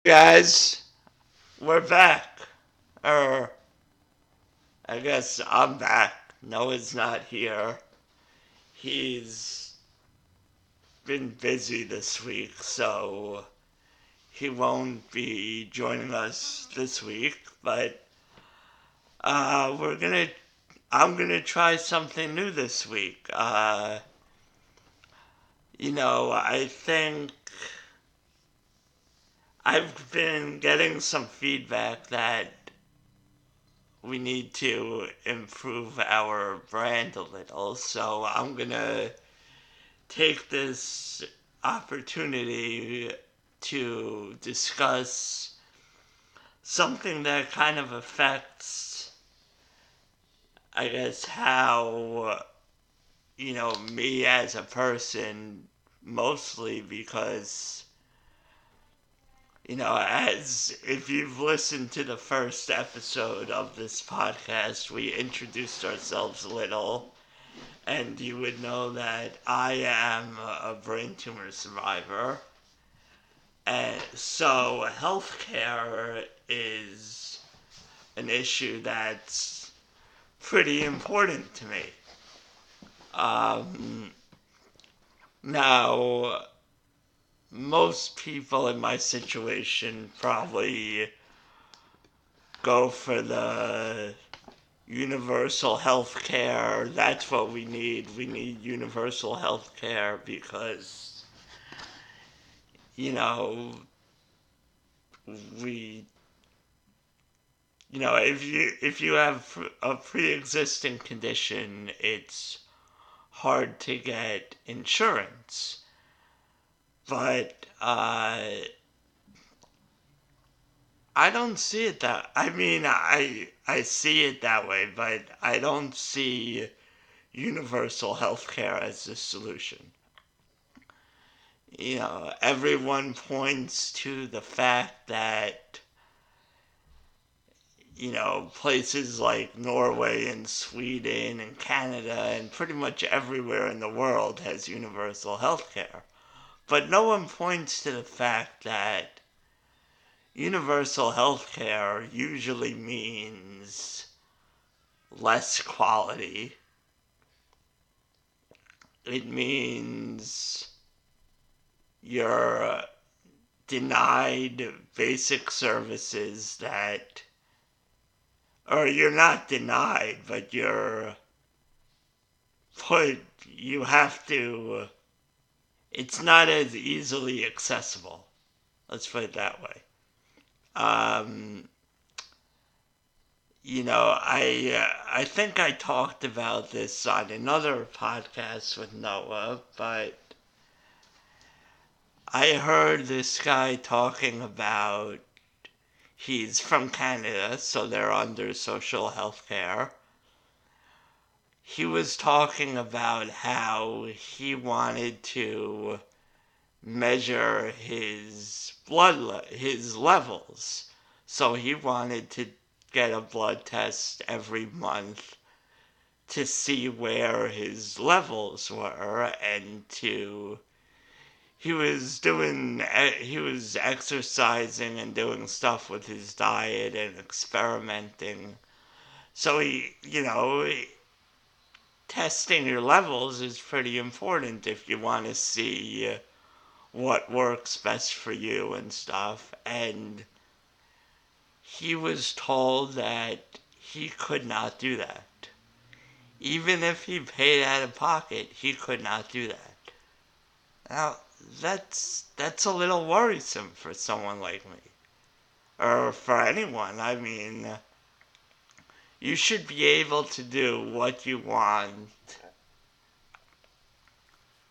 Guys, we're back. Er, I guess I'm back. Noah's not here. He's been busy this week, so he won't be joining us this week. But we're gonna. I'm gonna try something new this week. I think I've been getting some feedback that we need to improve our brand a little. So I'm going to take this opportunity to discuss something that kind of affects, I guess, how, me as a person, mostly because, as if you've listened to the first episode of this podcast, we introduced ourselves a little, and you would know that I am a brain tumor survivor. And so healthcare is an issue that's pretty important to me. Um, Now, most people in my situation probably go for the universal health care. That's what we need. We need universal health care because, you know, we if you have a pre-existing condition, it's hard to get insurance. But I don't see it that. I mean, I see it that way, but I don't see universal health care as the solution. Everyone points to the fact that places like Norway and Sweden and Canada and pretty much everywhere in the world has universal health care. But no one points to the fact that universal health care usually means less quality. It means you're denied basic services that, or you're not denied, but you have to, it's not as easily accessible. Let's put it that way. Um, I think I talked about this on another podcast with Noah, but I heard this guy talking about, he's from Canada, so they're under social health care. He was talking about how he wanted to measure his levels. So he wanted to get a blood test every month to see where his levels were and to he was exercising and doing stuff with his diet and experimenting. So testing your levels is pretty important if you want to see what works best for you and stuff. And he was told that he could not do that. Even if he paid out of pocket, he could not do that. Now, that's a little worrisome for someone like me. Or for anyone. I mean, you should be able to do what you want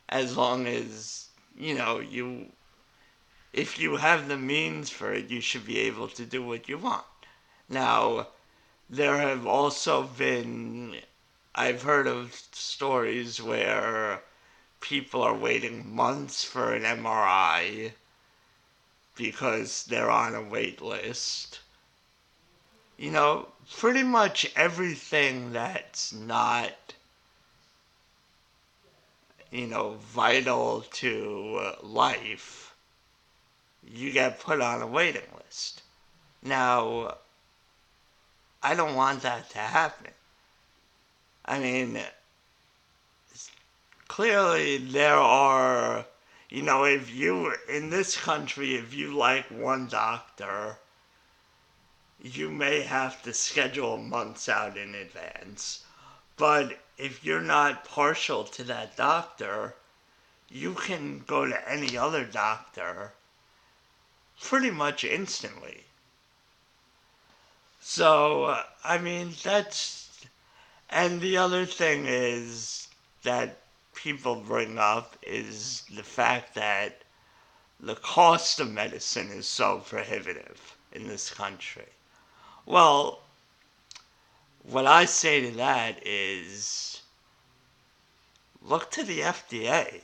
as long as, if you have the means for it, you should be able to do what you want. Now, there have also been, I've heard of stories where people are waiting months for an MRI because they're on a wait list. Pretty much everything that's not, vital to life, you get put on a waiting list. Now, I don't want that to happen. I mean, clearly there are, if you, in this country, if you like one doctor, you may have to schedule months out in advance. But if you're not partial to that doctor, you can go to any other doctor pretty much instantly. So, I mean, and the other thing is that people bring up is the fact that the cost of medicine is so prohibitive in this country. Well, what I say to that is look to the FDA.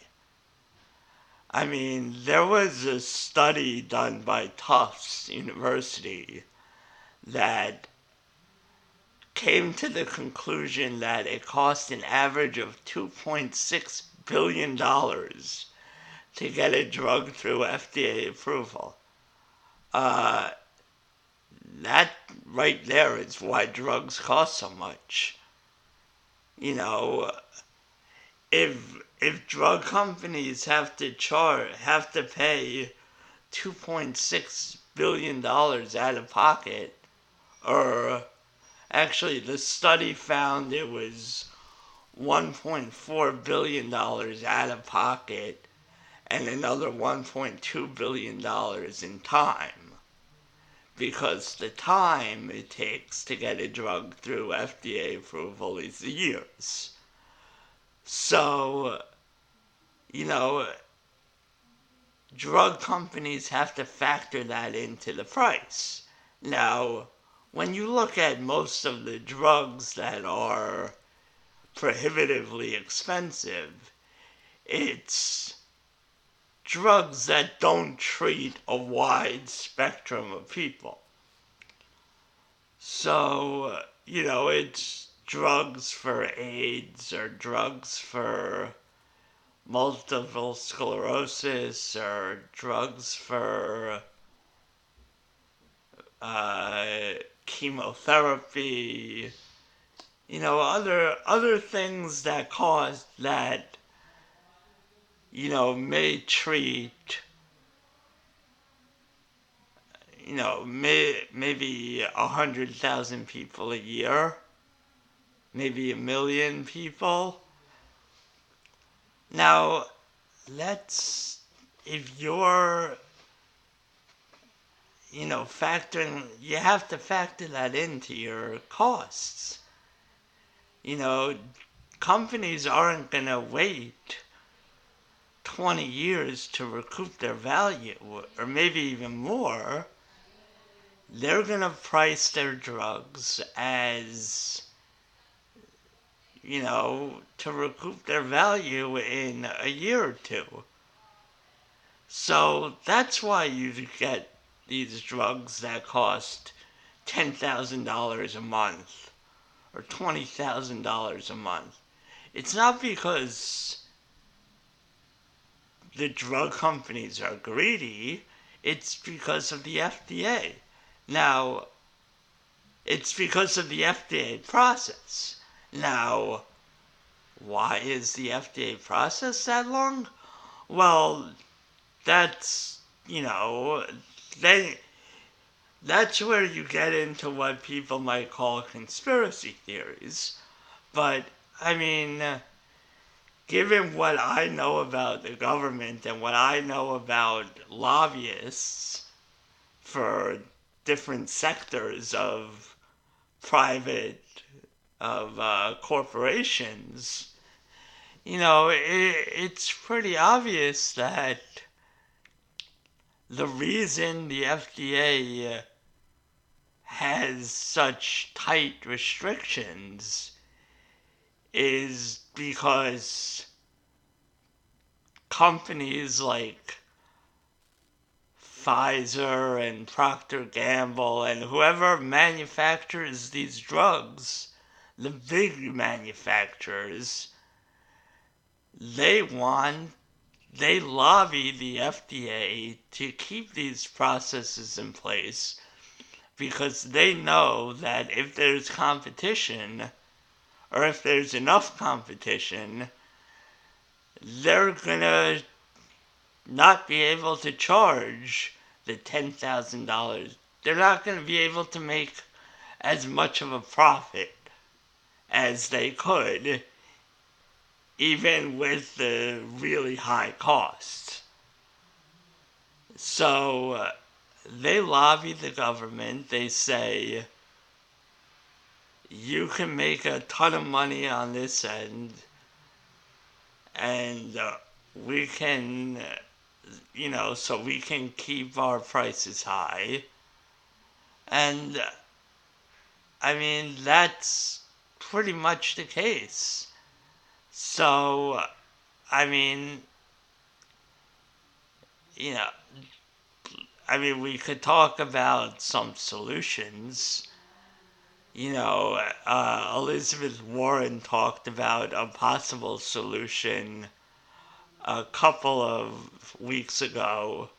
I mean, there was a study done by Tufts University that came to the conclusion that it cost an average of $2.6 billion to get a drug through FDA approval. Uh, that right there is why drugs cost so much. You know, if drug companies have to pay $2.6 billion out of pocket, or actually the study found it was $1.4 billion out of pocket and another $1.2 billion in time, because the time it takes to get a drug through FDA approval is years. So, you know, drug companies have to factor that into the price. Now, when you look at most of the drugs that are prohibitively expensive, it's drugs that don't treat a wide spectrum of people. So, it's drugs for AIDS or drugs for multiple sclerosis or drugs for chemotherapy, other things that may treat, maybe 100,000 people a year, maybe 1 million people. Now, if you're, you have to factor that into your costs. Companies aren't going to wait 20 years to recoup their value, or maybe even more. They're going to price their drugs as, to recoup their value in a year or two. So that's why you get these drugs that cost $10,000 a month or $20,000 a month. It's not because the drug companies are greedy, it's because of the FDA. Now, it's because of the FDA process. Now, why is the FDA process that long? Well, that's, that's where you get into what people might call conspiracy theories. But, I mean, given what I know about the government and what I know about lobbyists for different sectors of corporations, it's pretty obvious that the reason the FDA has such tight restrictions is because companies like Pfizer and Procter & Gamble and whoever manufactures these drugs, the big manufacturers, they want they lobby the FDA to keep these processes in place because they know that if there's competition, or if there's enough competition, they're gonna not be able to charge the $10,000. They're not gonna be able to make as much of a profit as they could, even with the really high costs. So they lobby the government. They say, you can make a ton of money on this end, and we can, so we can keep our prices high. And I mean, that's pretty much the case. So, I mean, you know, we could talk about some solutions. Elizabeth Warren talked about a possible solution a couple of weeks ago.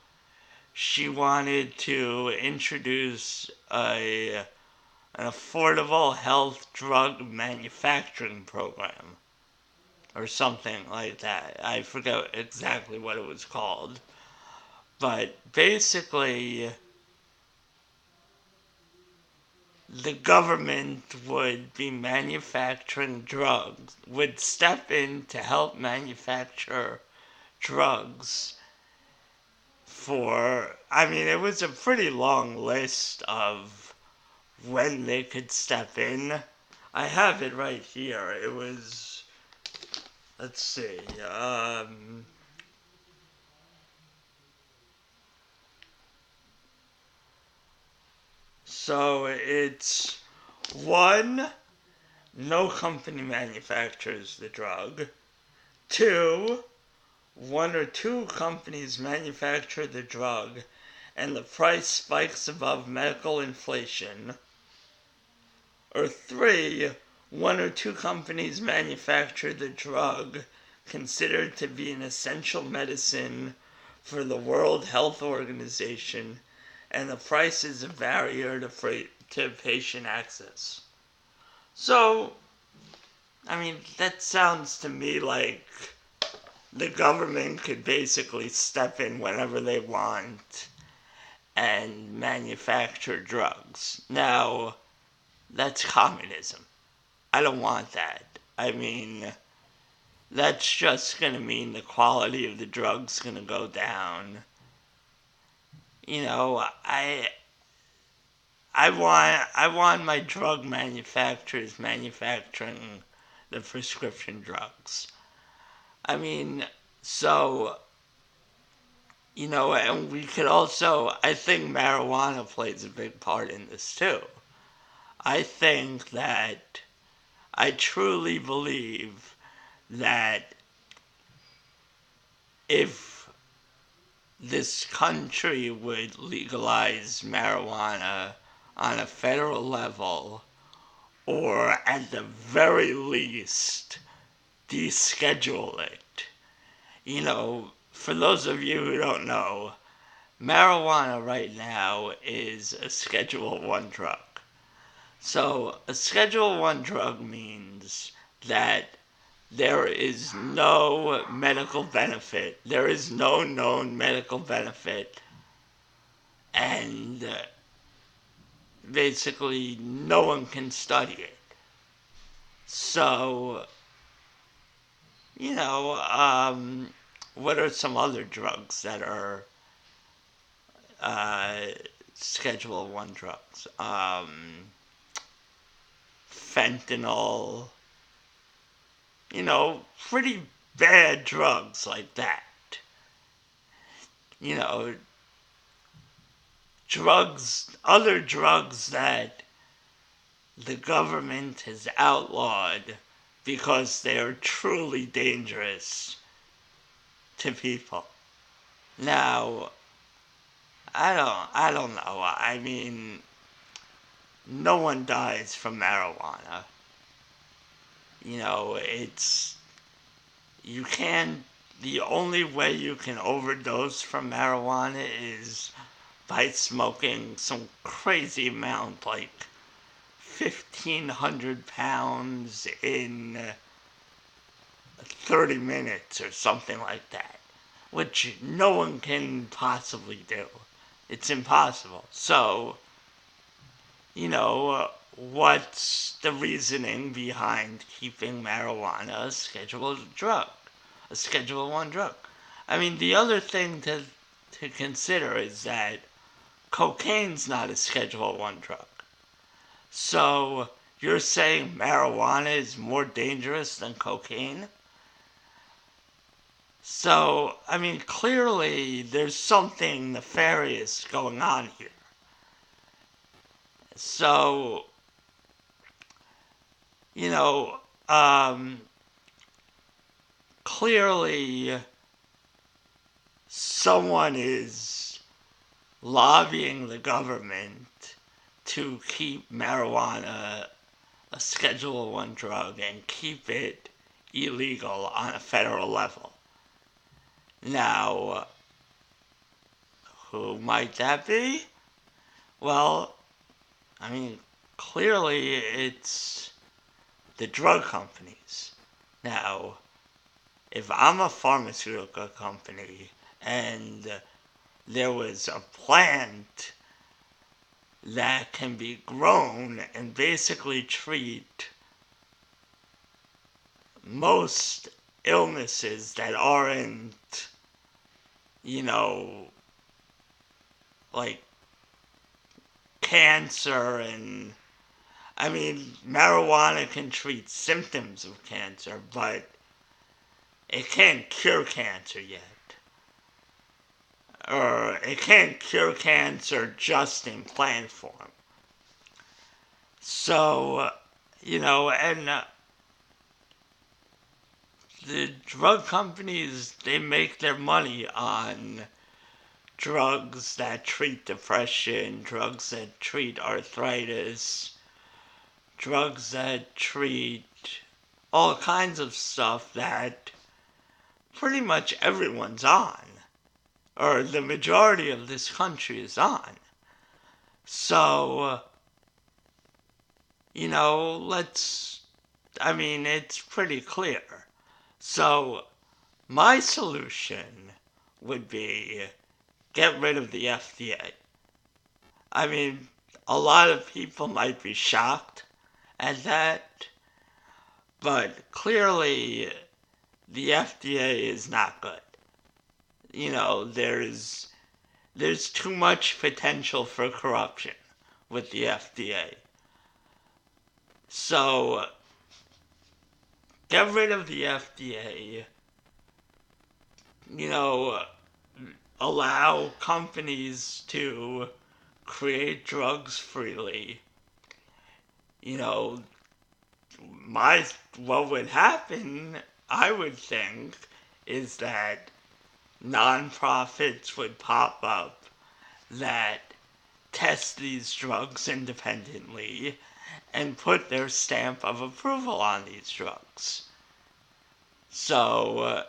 She wanted to introduce an affordable health drug manufacturing program or something like that. I forget exactly what it was called. But basically, the government would be manufacturing drugs, would step in to help manufacture drugs it was a pretty long list of when they could step in. I have it right here. It was, let's see, so it's one, no company manufactures the drug. Two, one or two companies manufacture the drug and the price spikes above medical inflation. Or three, one or two companies manufacture the drug considered to be an essential medicine for the World Health Organization, and the price is a barrier to patient access. So, that sounds to me like the government could basically step in whenever they want and manufacture drugs. Now, that's communism. I don't want that. That's just going to mean the quality of the drug's going to go down. I want my drug manufacturers manufacturing the prescription drugs. So, and we could also, I think marijuana plays a big part in this too. I think that, I truly believe that if this country would legalize marijuana on a federal level, or at the very least, deschedule it. For those of you who don't know, marijuana right now is a Schedule 1 drug. So a Schedule 1 drug means that there is no medical benefit. There is no known medical benefit. And basically no one can study it. So, what are some other drugs that are Schedule 1 drugs? Fentanyl, pretty bad drugs like that. Other drugs that the government has outlawed because they're truly dangerous to people. Now, I don't know. No one dies from marijuana. You can't the only way you can overdose from marijuana is by smoking some crazy amount, like 1,500 pounds in 30 minutes or something like that, which no one can possibly do. It's impossible. So, what's the reasoning behind keeping marijuana a scheduled drug, a Schedule 1 drug? I mean, the other thing to consider is that cocaine's not a Schedule 1 drug. So, you're saying marijuana is more dangerous than cocaine? So, I mean, clearly there's something nefarious going on here. So, you know, clearly someone is lobbying the government to keep marijuana a Schedule 1 drug and keep it illegal on a federal level. Now, who might that be? Well, I mean, clearly it's the drug companies. Now, if I'm a pharmaceutical company and there was a plant that can be grown and basically treat most illnesses that aren't, like cancer, and I mean, marijuana can treat symptoms of cancer, but it can't cure cancer yet. Or it can't cure cancer just in plant form. So, and the drug companies, they make their money on drugs that treat depression, drugs that treat arthritis, drugs that treat all kinds of stuff that pretty much everyone's on, or the majority of this country is on. So, it's pretty clear. So, my solution would be get rid of the FDA. I mean, a lot of people might be shocked at that, but clearly the FDA is not good. There's too much potential for corruption with the FDA. So, get rid of the FDA, allow companies to create drugs freely. What would happen, I would think, is that nonprofits would pop up that test these drugs independently and put their stamp of approval on these drugs. So,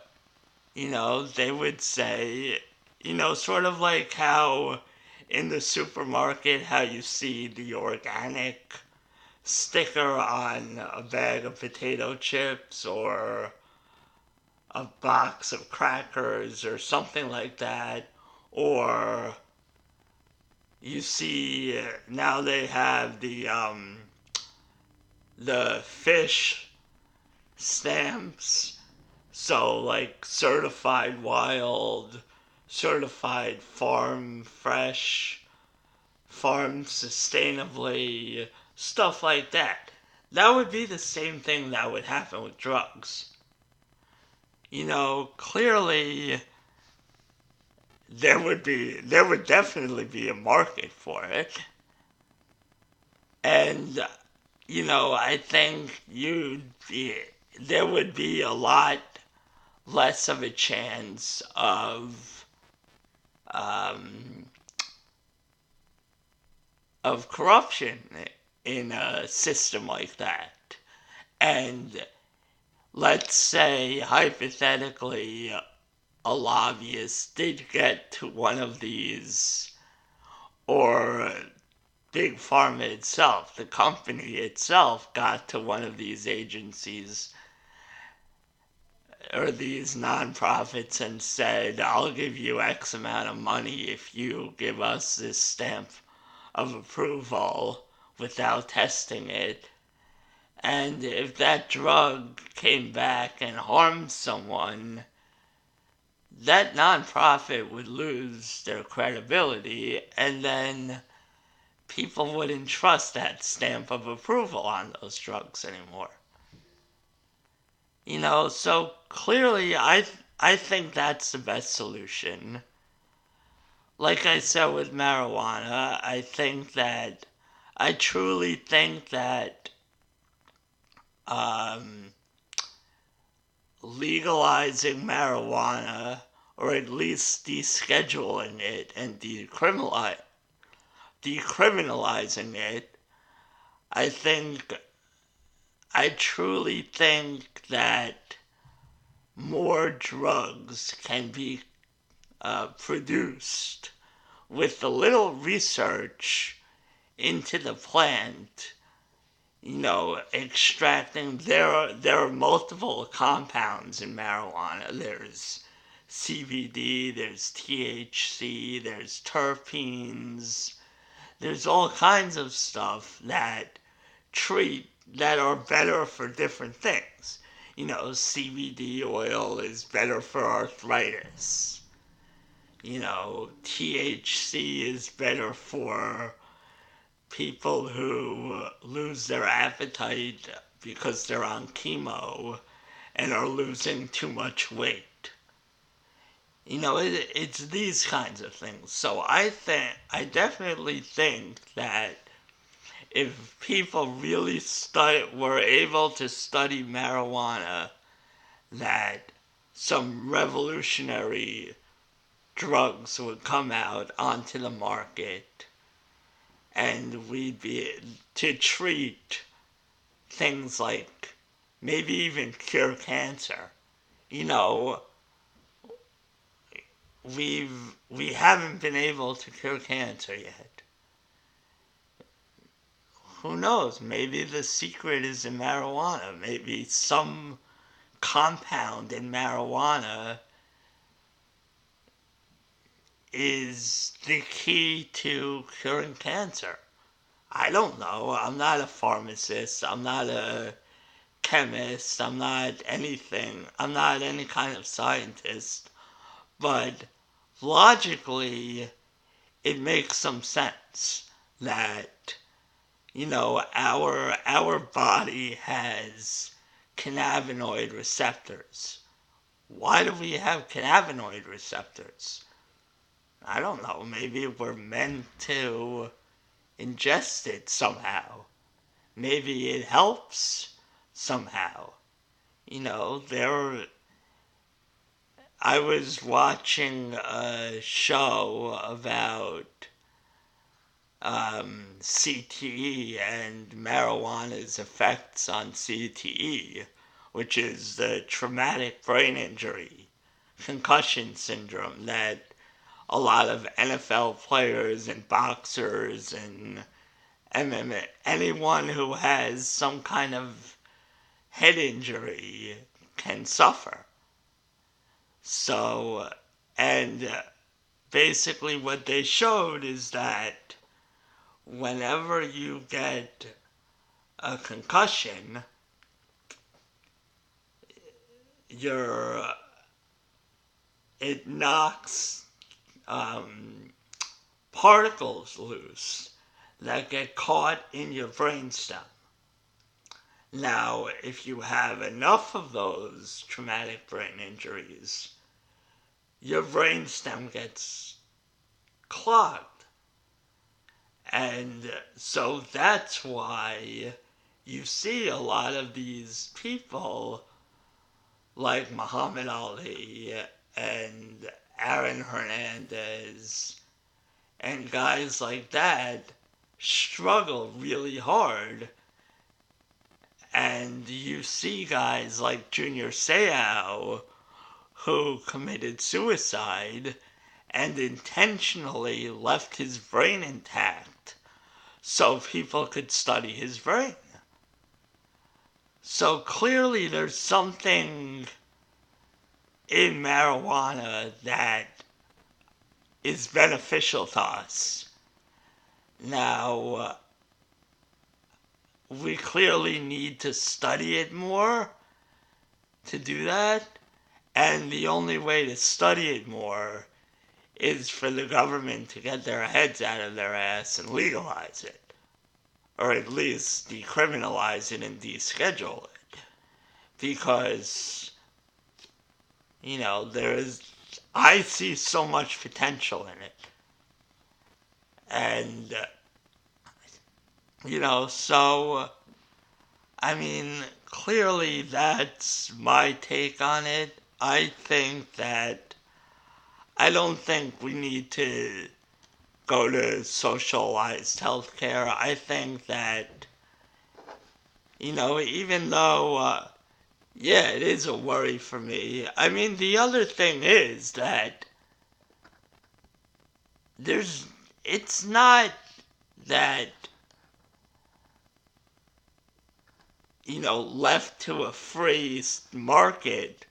they would say, sort of like how in the supermarket, how you see the organic sticker on a bag of potato chips or a box of crackers or something like that, or you see now they have the fish stamps, so like certified wild, certified farm fresh, farm sustainably, stuff like that. That would be the same thing that would happen with drugs. Clearly there would definitely be a market for it. And I think there would be a lot less of a chance of corruption in a system like that. And let's say, hypothetically, a lobbyist did get to one of these, or Big Pharma itself, the company itself, got to one of these agencies or these nonprofits and said, I'll give you X amount of money if you give us this stamp of approval without testing it. And if that drug came back and harmed someone, that nonprofit would lose their credibility, and then people wouldn't trust that stamp of approval on those drugs anymore. So clearly I think that's the best solution. Like I said with marijuana, I truly think that um, legalizing marijuana, or at least descheduling it and decriminalizing it, I think, I truly think that more drugs can be produced with a little research into the plant, extracting. There are multiple compounds in marijuana. There's CBD, there's THC, there's terpenes, there's all kinds of stuff that are better for different things. CBD oil is better for arthritis. THC is better for people who lose their appetite because they're on chemo and are losing too much weight. It's these kinds of things. So I definitely think that if people really were able to study marijuana, that some revolutionary drugs would come out onto the market, and we'd be to treat things like maybe even cure cancer. You know, we haven't been able to cure cancer yet. Who knows? Maybe the secret is in marijuana. Maybe some compound in marijuana is the key to curing cancer. I don't know. I'm not a pharmacist. I'm not a chemist. I'm not anything. I'm not any kind of scientist. But logically, it makes some sense that, our body has cannabinoid receptors. Why do we have cannabinoid receptors? I don't know. Maybe we're meant to ingest it somehow. Maybe it helps somehow. I was watching a show about CTE and marijuana's effects on CTE, which is the traumatic brain injury, concussion syndrome that a lot of NFL players and boxers and MMA, anyone who has some kind of head injury can suffer. So, and basically what they showed is that whenever you get a concussion, it knocks particles loose that get caught in your brainstem. Now, if you have enough of those traumatic brain injuries, your brainstem gets clogged. And so that's why you see a lot of these people like Muhammad Ali and Aaron Hernandez and guys like that struggle really hard. And you see guys like Junior Seau who committed suicide and intentionally left his brain intact so people could study his brain. So clearly there's something in marijuana that is beneficial to us. Now, we clearly need to study it more to do that, and the only way to study it more is for the government to get their heads out of their ass and legalize it, or at least decriminalize it and deschedule it, because, I see so much potential in it, and, so, clearly that's my take on it. I don't think we need to go to socialized healthcare. I think that, even though, it is a worry for me. The other thing is that it's not that, left to a free market,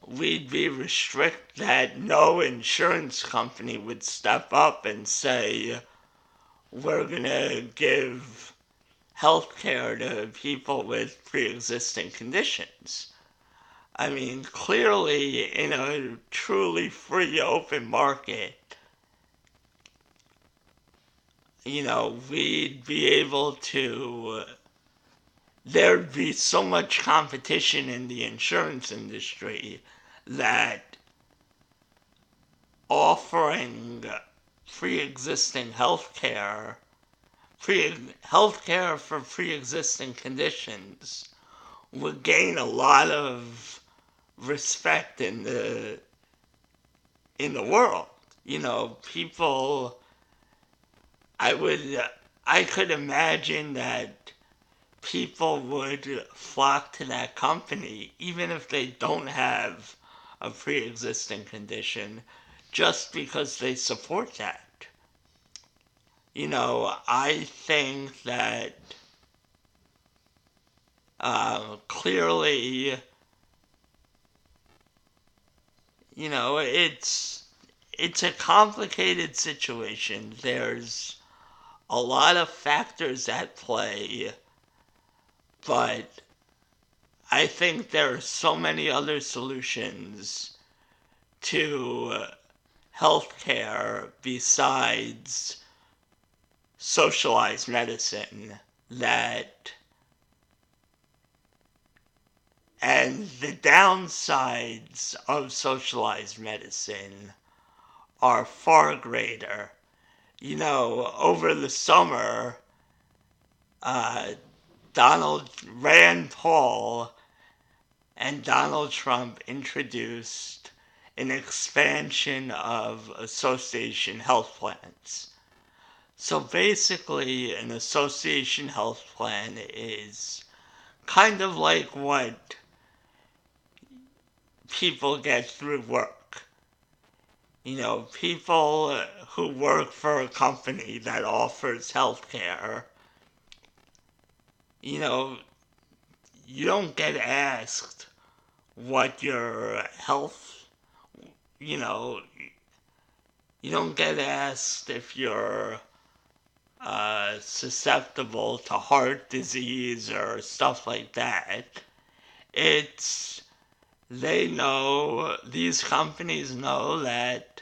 we'd be restricted, that no insurance company would step up and say, we're going to give health care to people with pre-existing conditions. Clearly, in a truly free, open market, we'd be able to, there'd be so much competition in the insurance industry that offering pre-existing healthcare for pre-existing conditions would gain a lot of respect in the world. People, I could imagine that people would flock to that company even if they don't have a pre-existing condition, just because they support that. I think that clearly, it's a complicated situation. There's a lot of factors at play, but I think there are so many other solutions to healthcare besides socialized medicine and the downsides of socialized medicine are far greater. Over the summer, Rand Paul and Donald Trump introduced an expansion of association health plans. So basically, an association health plan is kind of like what people get through work. People who work for a company that offers health care, you don't get asked what your health, you don't get asked if you're susceptible to heart disease or stuff like that. These companies know that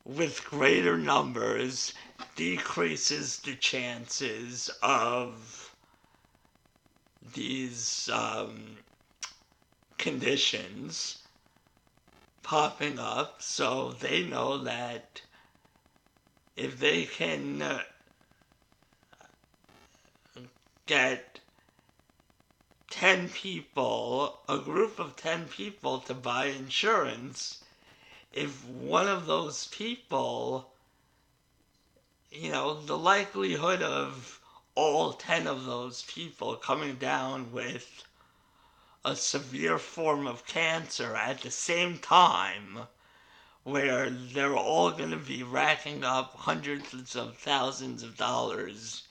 with greater numbers decreases the chances of these conditions popping up, so they know that if they can get 10 people, a group of 10 people to buy insurance, if one of those people, the likelihood of all 10 of those people coming down with a severe form of cancer at the same time, where they're all going to be racking up hundreds of thousands of dollars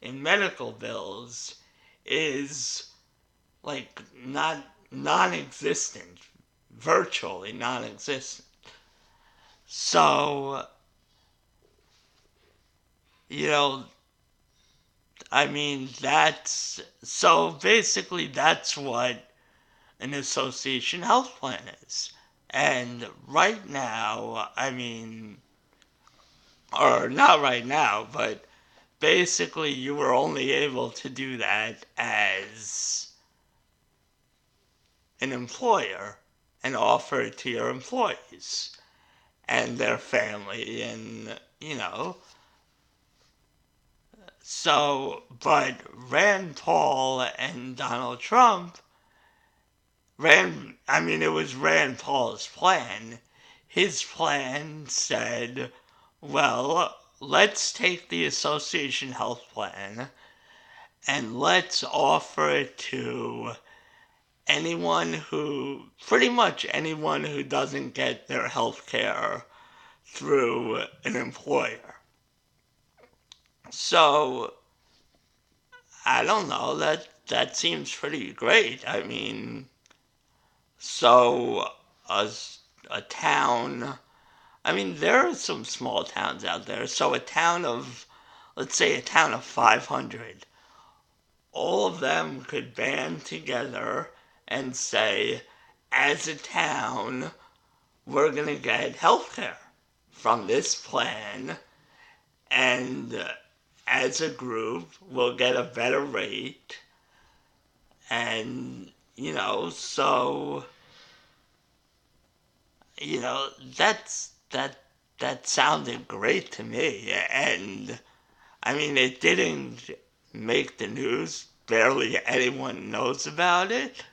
in medical bills, is like not non-existent, virtually non-existent. So, you know, I mean, so basically that's what an association health plan is. And right now, I mean, or not right now, but basically you were only able to do that as an employer and offer it to your employees and their family and, so, but Rand Paul and Donald Trump, it was Rand Paul's plan. His plan said, well, let's take the association health plan and let's offer it to pretty much anyone who doesn't get their health care through an employer. So, I don't know, that seems pretty great. I mean, so a, a town, there are some small towns out there. So let's say a town of 500, all of them could band together and say, as a town, we're going to get health care from this plan, and as a group, we'll get a better rate. And, so, that sounded great to me. And, it didn't make the news. Barely anyone knows about it.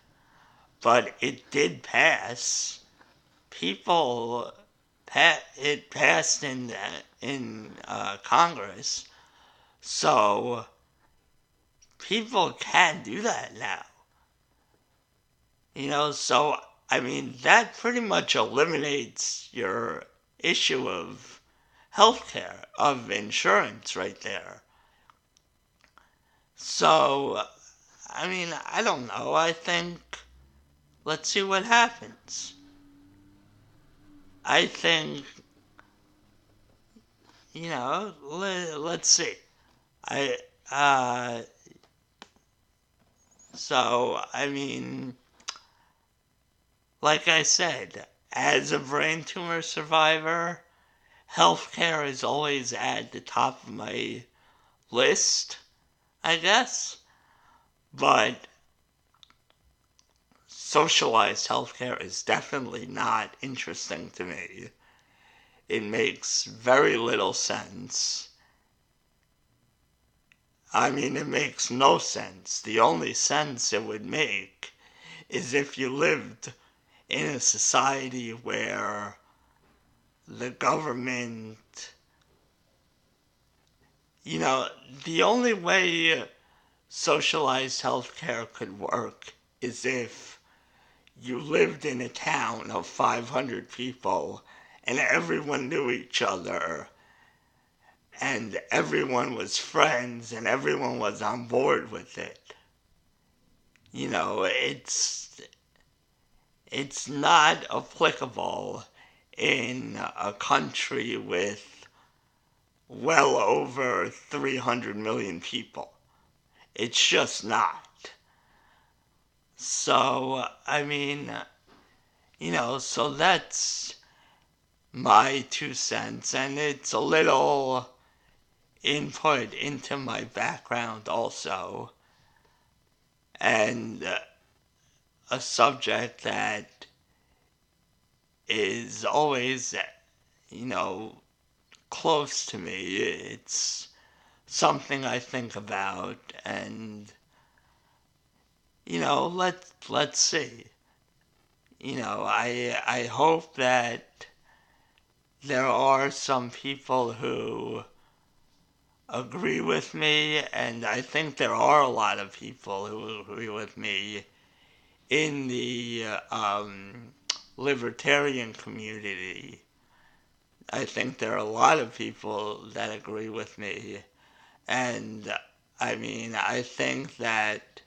But it did pass. It passed in Congress. So people can do that now. So that pretty much eliminates your issue of healthcare, of insurance right there. So, I don't know. I think let's see what happens. I think, let's see. I, so, like I said, as a brain tumor survivor, healthcare is always at the top of my list, I guess. But socialized healthcare is definitely not interesting to me. It makes very little sense. It makes no sense. The only sense it would make is if you lived in a society where the government, the only way socialized healthcare could work is if you lived in a town of 500 people and everyone knew each other and everyone was friends and everyone was on board with it. It's not applicable in a country with well over 300 million people. It's just not. So, so that's my 2 cents, and it's a little input into my background also, and a subject that is always, close to me. It's something I think about, and, let's see. I hope that there are some people who agree with me, and I think there are a lot of people who agree with me in the libertarian community, I think there are a lot of people that agree with me. And I mean, I think that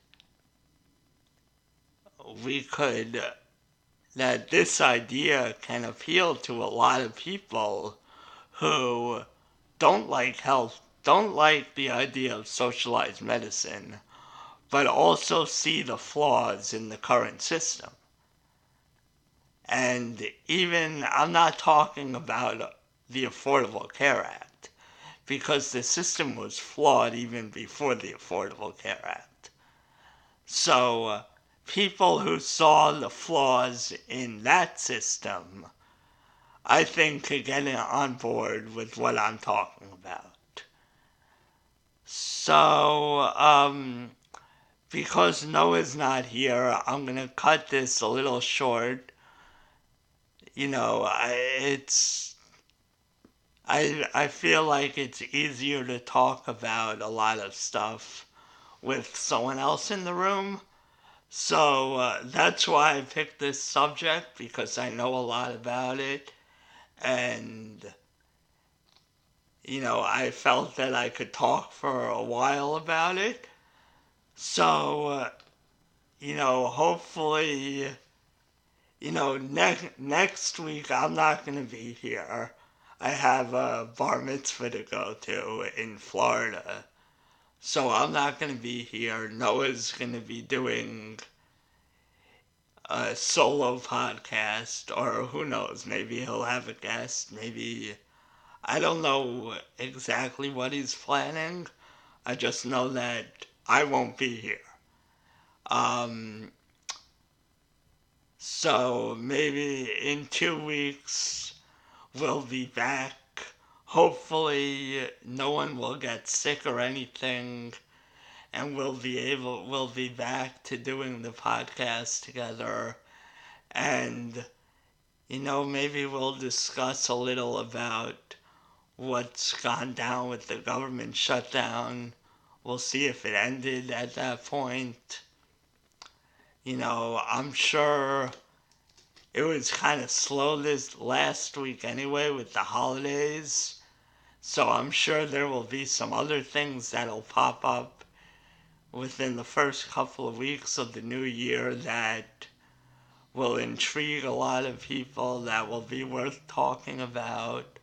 we could, that this idea can appeal to a lot of people who don't like health, don't like the idea of socialized medicine, but also see the flaws in the current system. And even, I'm not talking about the Affordable Care Act, because the system was flawed even before the Affordable Care Act. So, people who saw the flaws in that system, I think, could get on board with what I'm talking about. So, because Noah's not here, I'm going to cut this a little short. You know, I feel like it's easier to talk about a lot of stuff with someone else in the room. So that's why I picked this subject, because I know a lot about it. And, you know, I felt that I could talk for a while about it. So, you know, hopefully, you know, next week I'm not going to be here. I have a bar mitzvah to go to in Florida. So I'm not going to be here. Noah's going to be doing a solo podcast, or who knows, maybe he'll have a guest. Maybe, I don't know exactly what he's planning. I just know that I won't be here. Um, so maybe in 2 weeks we'll be back. Hopefully no one will get sick or anything, and we'll be back to doing the podcast together. And, you know, maybe we'll discuss a little about what's gone down with the government shutdown. We'll see if it ended at that point. You know, I'm sure it was kind of slow this last week anyway with the holidays. So I'm sure there will be some other things that'll pop up within the first couple of weeks of the new year that will intrigue a lot of people, that will be worth talking about.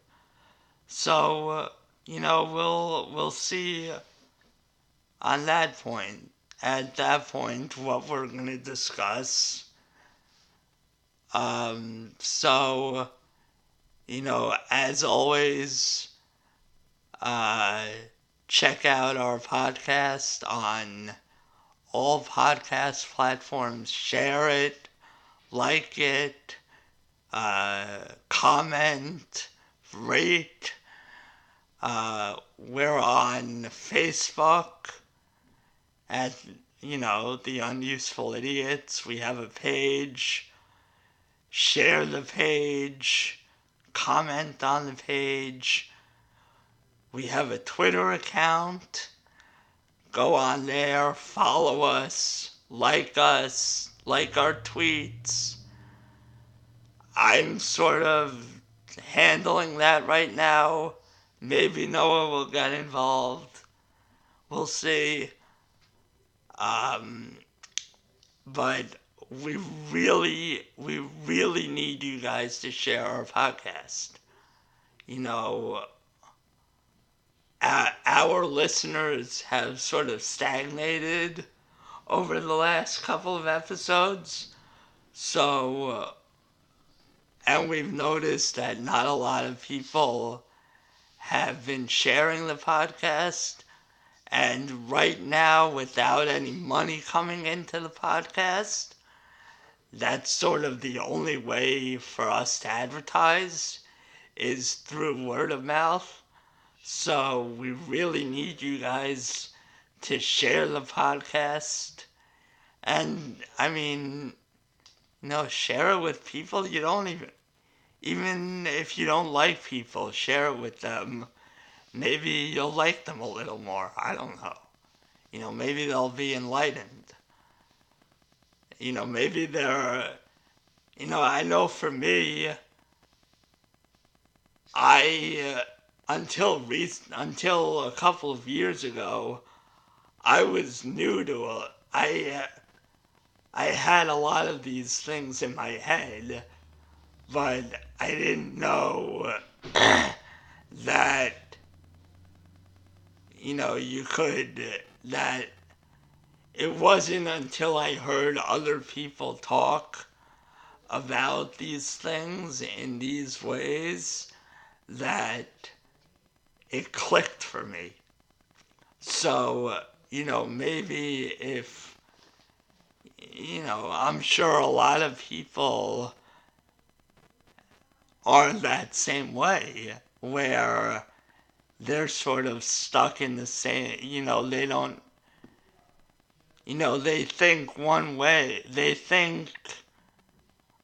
So, you know, we'll see on that point, at that point, what we're going to discuss. So, you know, as always, uh, check out our podcast on all podcast platforms. Share it, like it, comment, rate. We're on Facebook at, you know, The Unuseful Idiots. We have a page. Share the page. Comment on the page. We have a Twitter account. Go on there, follow us, like our tweets. I'm sort of handling that right now. Maybe Noah will get involved. We'll see. But we really need you guys to share our podcast. You know, our listeners have sort of stagnated over the last couple of episodes. So, and we've noticed that not a lot of people have been sharing the podcast. And right now, without any money coming into the podcast, that's sort of the only way for us to advertise, is through word of mouth. So we really need you guys to share the podcast. And I mean, you know, share it with people you don't even if you don't like people, share it with them. Maybe you'll like them a little more. I don't know. You know, maybe they'll be enlightened. maybe there are, I know for me, I until a couple of years ago, I was new to it. I had a lot of these things in my head, but I didn't know that you could that it wasn't until I heard other people talk about these things in these ways that it clicked for me. So, maybe if, I'm sure a lot of people are that same way, where they're sort of stuck in the same, they don't, they think one way, they think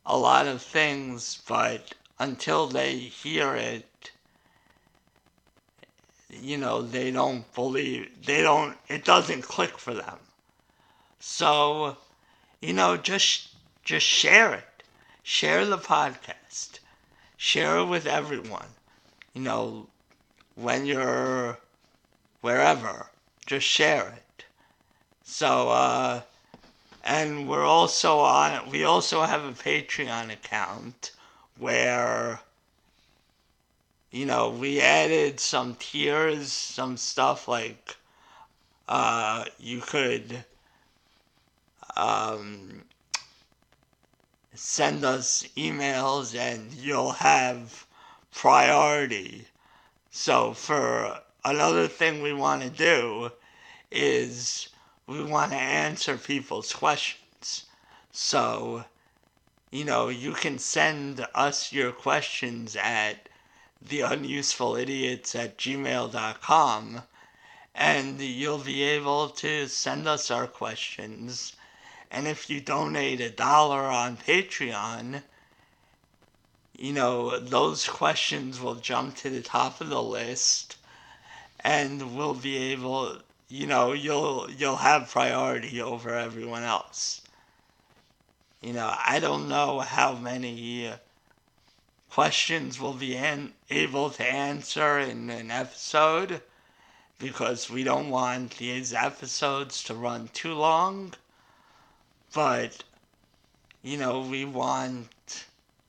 a lot of things, but until they hear it, they don't believe, it doesn't click for them. So, just share it. Share the podcast. Share it with everyone. When you're wherever, just share it. So, and we also have a Patreon account where, we added some tiers, some stuff like, you could, send us emails and you'll have priority. So for another thing we want to do is we want to answer people's questions. So, you can send us your questions at theunusefulidiots@gmail.com, and you'll be able to send us our questions. And if you donate $1 on Patreon, those questions will jump to the top of the list, and we'll be able, you'll have priority over everyone else. I don't know how many questions we'll be able to answer in an episode, because we don't want these episodes to run too long, but we want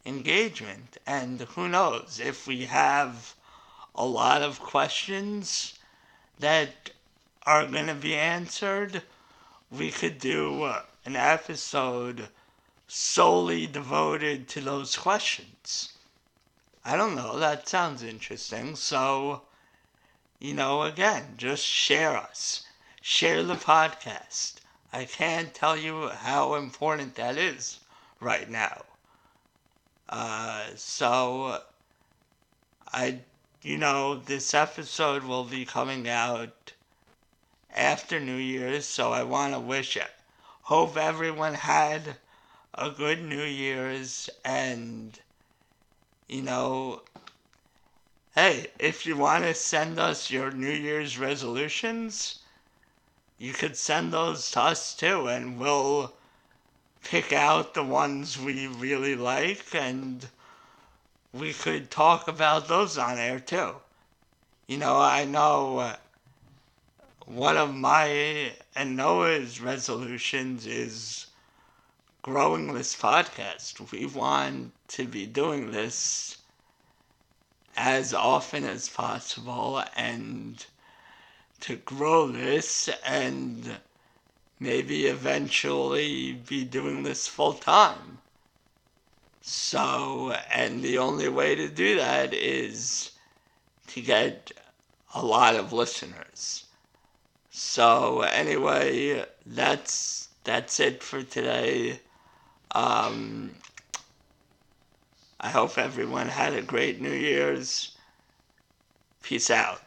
engagement, and who knows, if we have a lot of questions that are going to be answered, we could do an episode solely devoted to those questions. I don't know, that sounds interesting. So, again, just share us. Share the podcast. I can't tell you how important that is right now. So, this episode will be coming out after New Year's, so I want to hope everyone had a good New Year's, and, hey, if you want to send us your New Year's resolutions, you could send those to us too, and we'll pick out the ones we really like, and we could talk about those on air too. I know one of my and Noah's resolutions is growing this podcast. We want to be doing this as often as possible, and to grow this, and maybe eventually be doing this full time. So, and the only way to do that is to get a lot of listeners. So anyway, that's it for today. I hope everyone had a great New Year's. Peace out.